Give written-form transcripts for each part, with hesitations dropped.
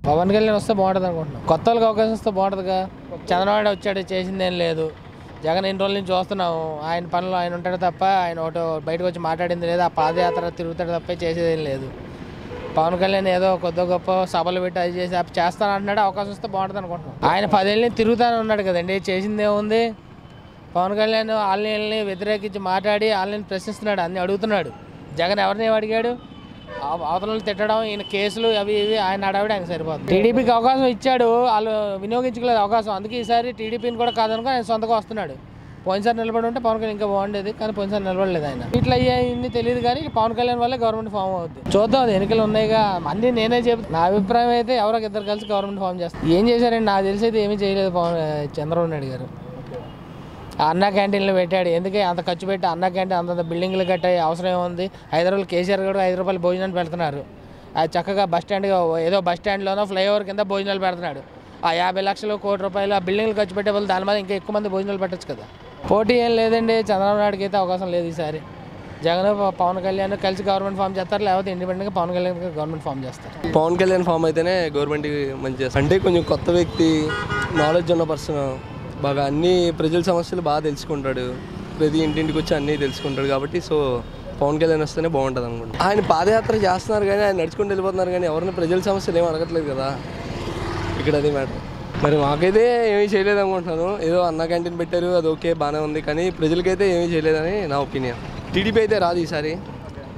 పవన్ కళ్యాణ్ వస్తే బాగుంటుంది అనుకుంటున్నాం. కొత్త వాళ్ళకి అవకాశం వస్తే బాగుంటుందిగా. చంద్రబాబు వచ్చాడు, చేసిందేం లేదు. జగన్ ఎన్ని రోజుల నుంచి చూస్తున్నాము, ఆయన పనులు ఆయన ఉంటాడు తప్ప ఆయన ఒకటి బయటకు వచ్చి మాట్లాడింది లేదు. ఆ పాదయాత్ర తిరుగుతాడు తప్ప చేసేదేం లేదు. పవన్ కళ్యాణ్ ఏదో కొద్ది గొప్ప సభలు పెట్టి అది చేసి చేస్తాను అంటున్నాడు. అవకాశం వస్తే బాగుంటుంది అనుకుంటున్నాం. ఆయన 10 ఏళ్ళని తిరుగుతానే ఉన్నాడు కదండి, చేసింది ఏముంది. పవన్ కళ్యాణ్ వాళ్ళని వ్యతిరేకించి మాట్లాడి వాళ్ళని ప్రశ్నిస్తున్నాడు, అన్ని అడుగుతున్నాడు. జగన్ ఎవరిని అడిగాడు? అవతలను తిట్టడం, ఈయన కేసులు అవి ఇవి ఆయన అడవిడ ఆయన సరిపోతుంది. టీడీపీకి అవకాశం ఇచ్చాడు, వాళ్ళు వినియోగించుకోలేదు అవకాశం. అందుకే ఈసారి టీడీపీని కూడా కాదనుకో ఆయన సొంతగా వస్తున్నాడు. పోయినసారి నిలబడి ఉంటే పవన్ కళ్యాణ్ ఇంకా బాగుండేది, కానీ పోయినసారి నిలబడలేదు ఆయన. ఇట్లా అయ్యాయి తెలియదు, కానీ పవన్ కళ్యాణ్ వల్లే గవర్నమెంట్ ఫామ్ అవుతుంది. చూద్దాం, అది ఎన్నికలు ఉన్నాయిగా, అన్నీ నేనే చెప్తాను. నా అభిప్రాయం అయితే ఎవరికి ఇద్దరు కలిసి గవర్నమెంట్ ఫామ్ చేస్తారు. ఏం చేశారండి? నాకు తెలిసి అయితే ఏమీ చేయలేదు చంద్రబాబు నాయుడు గారు. అన్నా క్యాంటీన్లు పెట్టాడు, ఎందుకే అంత ఖర్చు పెట్టి అన్నా క్యాంటీన్ అంత బిల్డింగ్లు కట్టాయి, అవసరం ఏముంది? హైదరాబాద్ కేసీఆర్ కూడా 5 రూపాయలు భోజనాలు పెడుతున్నారు. అది చక్కగా ఏదో బస్ స్టాండ్లోనో ఫ్లైఓవర్ కింద భోజనాలు పెడుతున్నాడు. ఆ 50 లక్షలు, ₹1 కోటి ఆ బిల్డింగ్లు ఖర్చు పెట్టే వాళ్ళు దాని మీద ఇంకా ఎక్కువ మంది భోజనాలు పెట్టచ్చు కదా. పోటీ ఏం లేదండి, చంద్రబాబు నాయుడుకి అయితే అవకాశం లేదు ఈసారి. జగన్ పవన్ కళ్యాణ్ కలిసి గవర్నమెంట్ ఫామ్ చేస్తారు, లేకపోతే ఇండిపెండెంట్గా పవన్ కళ్యాణ్ గవర్నమెంట్ ఫామ్ చేస్తారు. పవన్ కళ్యాణ్ ఫామ్ అయితేనే గవర్నమెంట్ మంచి చేస్తారు. అంటే కొంచెం కొత్త వ్యక్తి, నాలెడ్జ్ ఉన్న పర్సన్, బాగా అన్ని ప్రజల సమస్యలు బాగా తెలుసుకుంటాడు, ప్రతి ఇంటింటికి వచ్చి అన్నీ తెలుసుకుంటాడు. కాబట్టి సో పవన్ కళ్యాణ్ వస్తేనే బాగుంటుంది అనుకుంటా. ఆయన పాదయాత్ర చేస్తున్నారు కానీ ఆయన నడుచుకుంటూ వెళ్ళిపోతున్నారు, కానీ ఎవరైనా ప్రజల సమస్యలు ఏమీ అడగట్లేదు కదా, ఇక్కడ అది మ్యాటర్. మరి మాకైతే ఏమీ చేయలేదు అనుకుంటున్నాను. ఏదో అన్నా క్యాంటీన్ పెట్టారు, అది ఓకే బాగానే ఉంది, కానీ ప్రజలకైతే ఏమీ చేయలేదని నా ఒపీనియన్. టీడీపీ అయితే రాదు ఈసారి,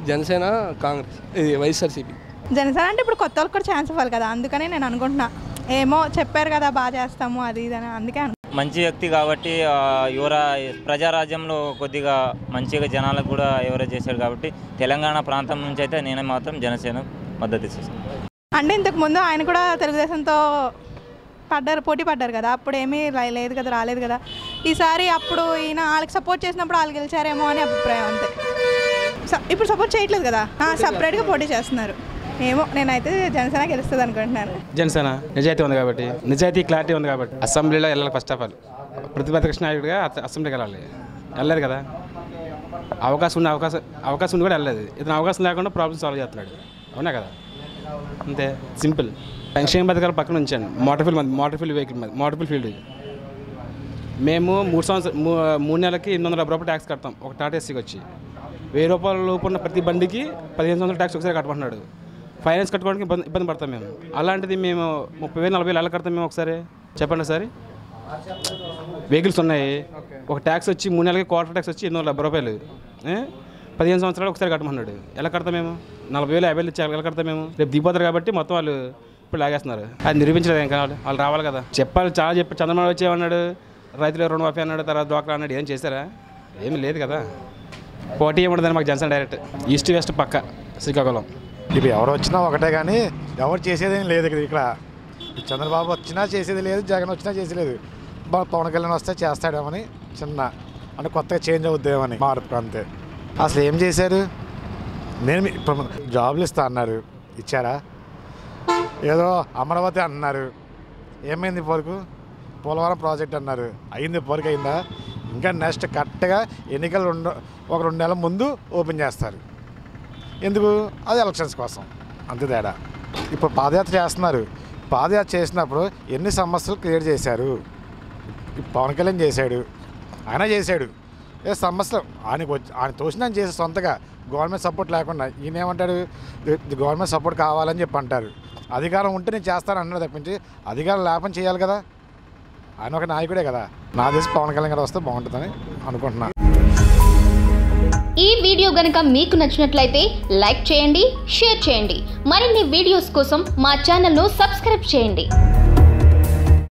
జనసేన, కాంగ్రెస్, ఇది వైఎస్ఆర్సీపీ. జనసేన అంటే ఇప్పుడు కొత్త వాళ్ళకి కూడా ఛాన్స్ ఇవ్వాలి కదా, అందుకని నేను అనుకుంటున్నా. ఏమో చెప్పారు కదా బాగా చేస్తాము అది ఇది అని, అందుకే మంచి వ్యక్తి కాబట్టి ప్రజారాజ్యంలో కొద్దిగా మంచిగా జనాలకు కూడా ఎవరో చేశాడు కాబట్టి తెలంగాణ ప్రాంతం నుంచి అయితే నేను మాత్రం జనసేన మద్దతు ఇస్తాను. అంటే ఇంతకుముందు ఆయన కూడా తెలుగుదేశంతో పోటీ పడ్డారు కదా, అప్పుడు ఏమీ లేదు కదా, రాలేదు కదా. ఈసారి అప్పుడు ఈయన వాళ్ళకి సపోర్ట్ చేసినప్పుడు వాళ్ళు గెలిచారేమో అని అభిప్రాయం అంతే. ఇప్పుడు సపోర్ట్ చేయట్లేదు కదా, సపరేట్గా పోటీ చేస్తున్నారు. ఏమో నేనైతే జనసేన గెలుస్తుంది అనుకుంటున్నాను. జనసేన నిజాయితీ ఉంది కాబట్టి, నిజాయితీ క్లారిటీ ఉంది కాబట్టి అసెంబ్లీలో వెళ్ళాలి. ఫస్ట్ ఆఫ్ ఆల్ ప్రతిపక్ష నాయకుడిగా అసెంబ్లీకి వెళ్ళలేదు కదా, అవకాశం ఉండి కూడా వెళ్ళలేదు. ఇతను అవకాశం లేకుండా ప్రాబ్లమ్ సాల్వ్ చేస్తున్నాడు, అవునా కదా, అంతే సింపుల్. సంక్షేమ పథకాలు పక్కన ఉంచాను. మోటార్ ఫీల్డ్ మేము 3 నెలలకి 870 రూపాయలు ట్యాక్స్ కడతాం ఒక టాటా ఏసీకి వచ్చి. 1000 రూపాయల లోపు ఉన్న ప్రతి బండికి 1500 ట్యాక్స్ ఒకసారి కట్టమంటున్నాడు. ఫైనాన్స్ కట్టుకోవడానికి ఇబ్బంది పడతాం మేము. అలాంటిది మేము 30,000 40,000 ఎలా కడతాం మేము ఒకసారి చెప్పండి సార్. వెహికల్స్ ఉన్నాయి, ఒక ట్యాక్స్ వచ్చి 3 నెలలకి క్వార్టర్ ట్యాక్స్ వచ్చి 870 రూపాయలు, 15 సంవత్సరాలు ఒకసారి కట్టమన్నాడు. ఎలా కడతాం మేము? 40,000 50,000 ఇచ్చి ఎలా కడతాం మేము? రేపు దిగిపోతారు కాబట్టి మొత్తం వాళ్ళు ఇప్పుడు లాగేస్తున్నారు. అది నిరూపించలేదు ఇంకా, వాళ్ళు రావాలి కదా. చాలా చంద్రబాబు వచ్చేమన్నాడు, రైతులు రుణమాఫీ అన్నాడు, తర్వాత డ్వాక్రా అన్నాడు. ఏం చేశారా? ఏమీ లేదు కదా. పోటీ ఏముండదని మాకు జనసేన డైరెక్ట్ ఈస్ట్ వెస్ట్ పక్క శ్రీకాకుళం. ఇప్పుడు ఎవరు వచ్చినా ఒకటే, కానీ ఎవరు చేసేదేం లేదు ఇక్కడ. చంద్రబాబు వచ్చినా చేసేది లేదు, జగన్ వచ్చినా చేసేది లేదు. పవన్ కళ్యాణ్ వస్తే చేస్తాడేమని చిన్న, అంటే కొత్తగా చేంజ్ అవుద్దేమని మార్పు అంతే. అసలు ఏం చేశారు? నేను ఇప్పుడు జాబులు ఇస్తా అన్నారు, ఇచ్చారా? ఏదో అమరావతి అన్నారు, ఏమైంది పోరుకు? పోలవరం ప్రాజెక్ట్ అన్నారు, అయింది పోరుకు అయిందా? ఇంకా నెక్స్ట్ కరెక్ట్గా ఎన్నికలు 2 నెలల ముందు ఓపెన్ చేస్తారు. ఎందుకు? అది ఎలక్షన్స్ కోసం, అంతే తేడా. ఇప్పుడు పాదయాత్ర చేస్తున్నారు, పాదయాత్ర చేసినప్పుడు ఎన్ని సమస్యలు క్రియేట్ చేశారు? పవన్ కళ్యాణ్ చేశాడు, ఆయన చేశాడు. ఏ సమస్యలు ఆయన తోచిన చేసే సొంతగా గవర్నమెంట్ సపోర్ట్ లేకుండా. ఈయన ఏమంటాడు? గవర్నమెంట్ సపోర్ట్ కావాలని చెప్పి అంటారు. అధికారం ఉంటే నేను చేస్తాను అన్నాడు తప్పించి అధికారం లేపని చేయాలి కదా. ఆయన ఒక నాయకుడే కదా. నా తెలిసి పవన్ కళ్యాణ్ గారు వస్తే బాగుంటుందని అనుకుంటున్నాను. ఈ వీడియో గనుక మీకు నచ్చినట్లయితే లైక్ చేయండి, షేర్ చేయండి. మరిన్ని వీడియోస్ కోసం మా ఛానల్ను సబ్స్క్రైబ్ చేయండి.